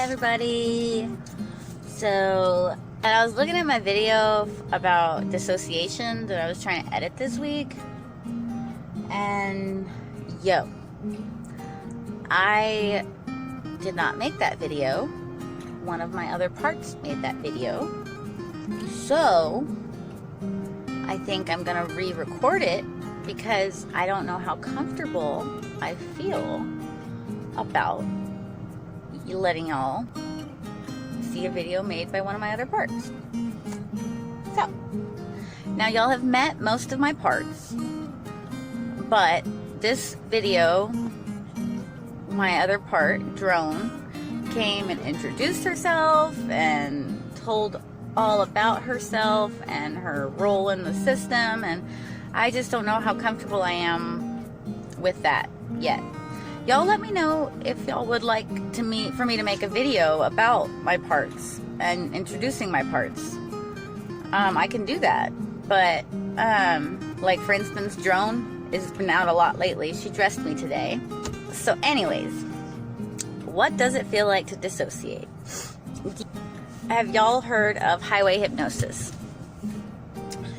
everybody. So I was looking at my video about dissociation that I was trying to edit this week, and I did not make that video. One of my other parts made that video, so I think I'm gonna re-record it because I don't know how comfortable I feel about letting y'all see a video made by one of my other parts. So now y'all have met most of my parts, but this video, my other part, Drone, came and introduced herself and told all about herself and her role in the system, and I just don't know how comfortable I am with that yet. Y'all let me know if y'all would like for me to make a video about my parts and introducing my parts. I can do that, but like for instance, Drone has been out a lot lately. She dressed me today. So anyways, what does it feel like to dissociate? Have y'all heard of highway hypnosis?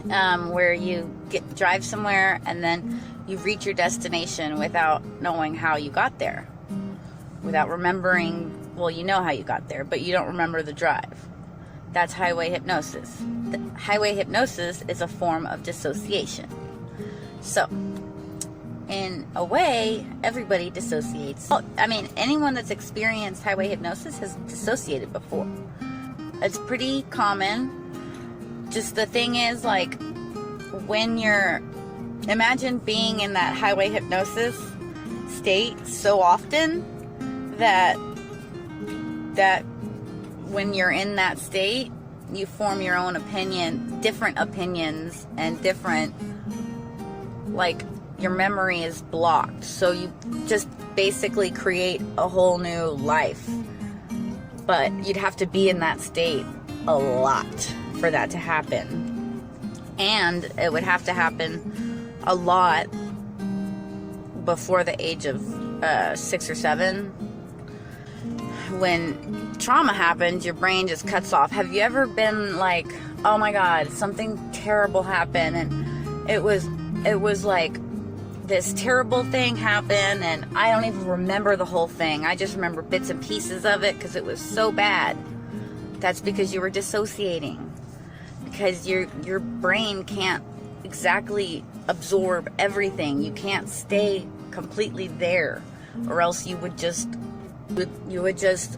Where you drive somewhere and then you reach your destination without knowing how you got there, without remembering, well, you know how you got there, but you don't remember the drive. That's highway hypnosis. Highway hypnosis is a form of dissociation. So, in a way, everybody dissociates. I mean, anyone that's experienced highway hypnosis has dissociated before. It's pretty common. Just the thing is, like, when imagine being in that highway hypnosis state so often that when you're in that state, you form your own opinion, different opinions, and different, like, your memory is blocked. So you just basically create a whole new life. But you'd have to be in that state a lot for that to happen. And it would have to happen a lot before the age of 6 or 7. When trauma happens, your brain just cuts off. Have you ever been like, oh my God, something terrible happened, and it was like this terrible thing happened, and I don't even remember the whole thing. I just remember bits and pieces of it because it was so bad. That's because you were dissociating. Because your brain can't exactly absorb everything. You can't stay completely there, or else you would just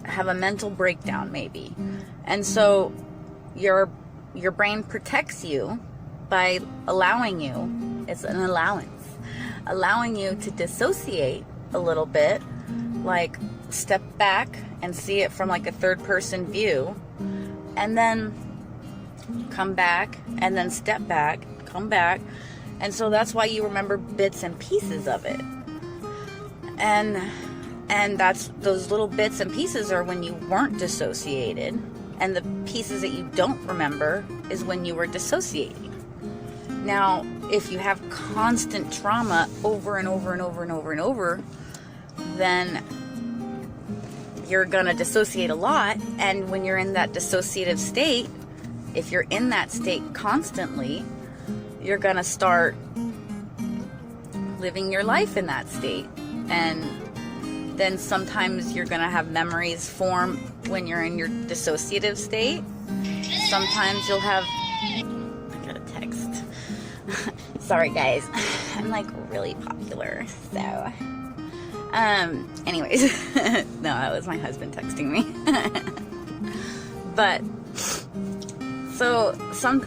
have a mental breakdown maybe. And so your brain protects you by allowing you, it's an allowing you to dissociate a little bit, like step back and see it from like a third person view, and then come back, and then step back, come back. And so that's why you remember bits and pieces of it. And that's, those little bits and pieces are when you weren't dissociated, and the pieces that you don't remember is when you were dissociating. Now, if you have constant trauma over and over and over and over and over, then you're gonna dissociate a lot. And when you're in that dissociative state, if you're in that state constantly, you're gonna start living your life in that state. And then sometimes you're gonna have memories form when you're in your dissociative state. Sometimes you'll have, I got a text. Sorry guys, I'm like really popular, so. Anyways, no, that was my husband texting me. But, so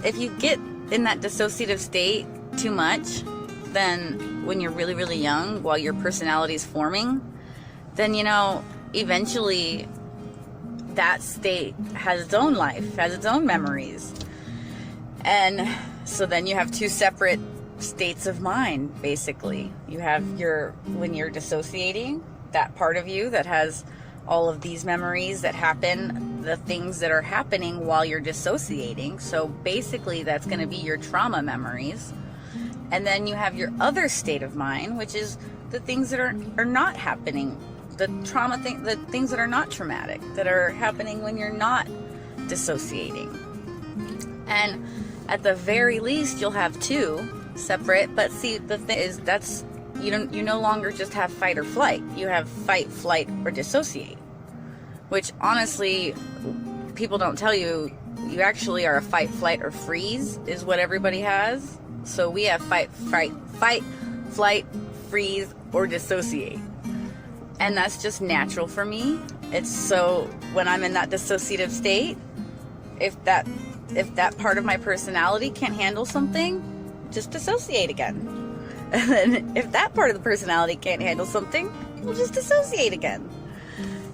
if you get in that dissociative state too much, then when you're really, really young, while your personality is forming, then, you know, eventually that state has its own life, has its own memories. And so then you have two separate states of mind, basically. You have when you're dissociating, that part of you that has all of these memories that happen, the things that are happening while you're dissociating. So basically that's going to be your trauma memories. And then you have your other state of mind, which is the things that are not happening the trauma thing, the things that are not traumatic, that are happening when you're not dissociating. And at the very least, you'll have two separate. But see, the thing is, that's you no longer just have fight or flight. You have fight, flight, or dissociate. Which honestly, people don't tell you. You actually are a fight, flight, or freeze is what everybody has. So we have fight, flight, freeze, or dissociate. And that's just natural for me. It's so when I'm in that dissociative state, if that part of my personality can't handle something, just dissociate again. And then if that part of the personality can't handle something, we'll just dissociate again.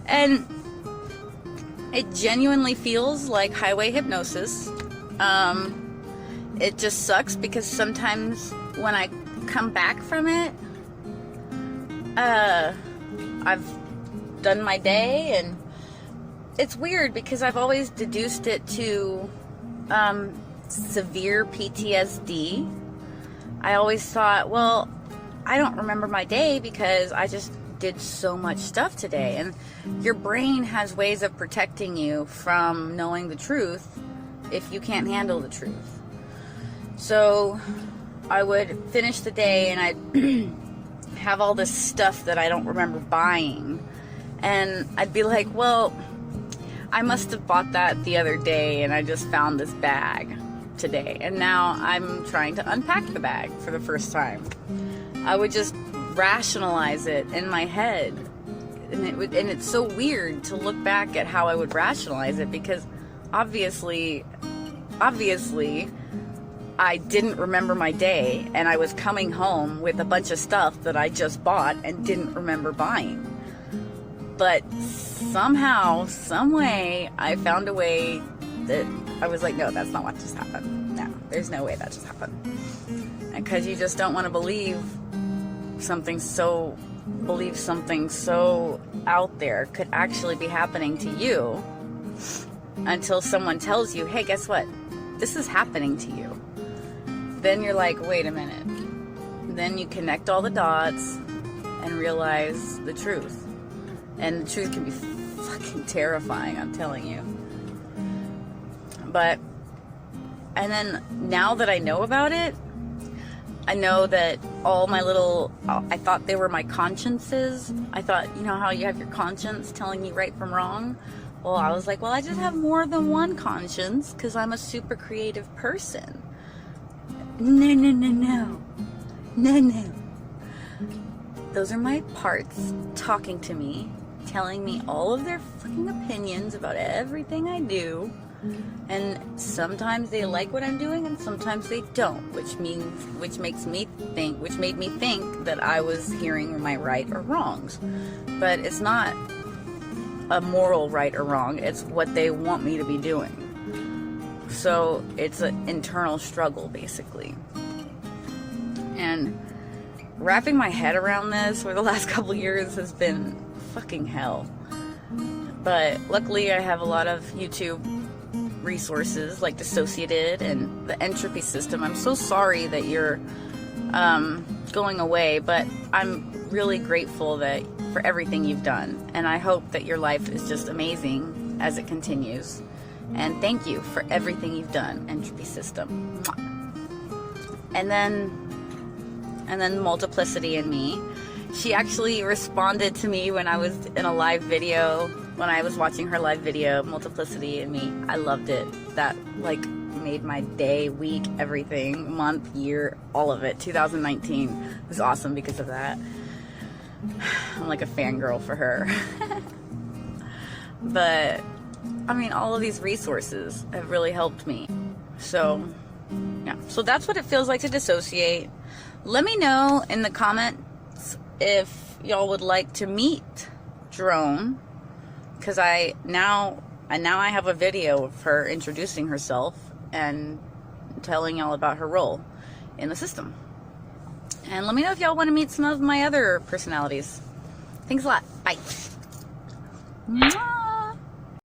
And it genuinely feels like highway hypnosis. It just sucks because sometimes when I come back from it, I've done my day, and it's weird because I've always deduced it to severe PTSD. I always thought, well, I don't remember my day because I just did so much stuff today. And your brain has ways of protecting you from knowing the truth if you can't handle the truth. So I would finish the day and I'd have all this stuff that I don't remember buying. And I'd be like, well, I must have bought that the other day and I just found this bag today. And now I'm trying to unpack the bag for the first time. I would just rationalize it in my head. And it's so weird to look back at how I would rationalize it because obviously I didn't remember my day and I was coming home with a bunch of stuff that I just bought and didn't remember buying. But somehow, some way, I found a way that I was like, no, that's not what just happened. No, there's no way that just happened. Because you just don't want to believe something so out there could actually be happening to you until someone tells you, hey, guess what? This is happening to you. Then you're like, wait a minute. Then you connect all the dots and realize the truth. And the truth can be fucking terrifying, I'm telling you. But, and then now that I know about it, I know that all my little, I thought they were my consciences. I thought, you know how you have your conscience telling you right from wrong? Well, I was like, well, I just have more than one conscience because I'm a super creative person. No. Those are my parts talking to me, telling me all of their fucking opinions about everything I do. And sometimes they like what I'm doing and sometimes they don't, which made me think that I was hearing my right or wrongs. But it's not a moral right or wrong, it's what they want me to be doing. So it's an internal struggle, basically. And wrapping my head around this for the last couple years has been fucking hell. But luckily I have a lot of YouTube resources like Dissociative and the entropy system. I'm so sorry that you're going away, but I'm really grateful for everything you've done. And I hope that your life is just amazing as it continues. And thank you for everything you've done, entropy system. And then Multiplicity in me. She actually responded to me when I was in a live video, when I was watching her live video, Multiplicity in me. I loved it. That like made my day, week, everything, month, year, all of it. 2019 was awesome because of that. I'm like a fangirl for her. But I mean, all of these resources have really helped me. So yeah, so that's what it feels like to dissociate. Let me know in the comments if y'all would like to meet Drone, because now I have a video of her introducing herself and telling y'all about her role in the system. And let me know if y'all want to meet some of my other personalities. Thanks a lot. Bye. Mwah.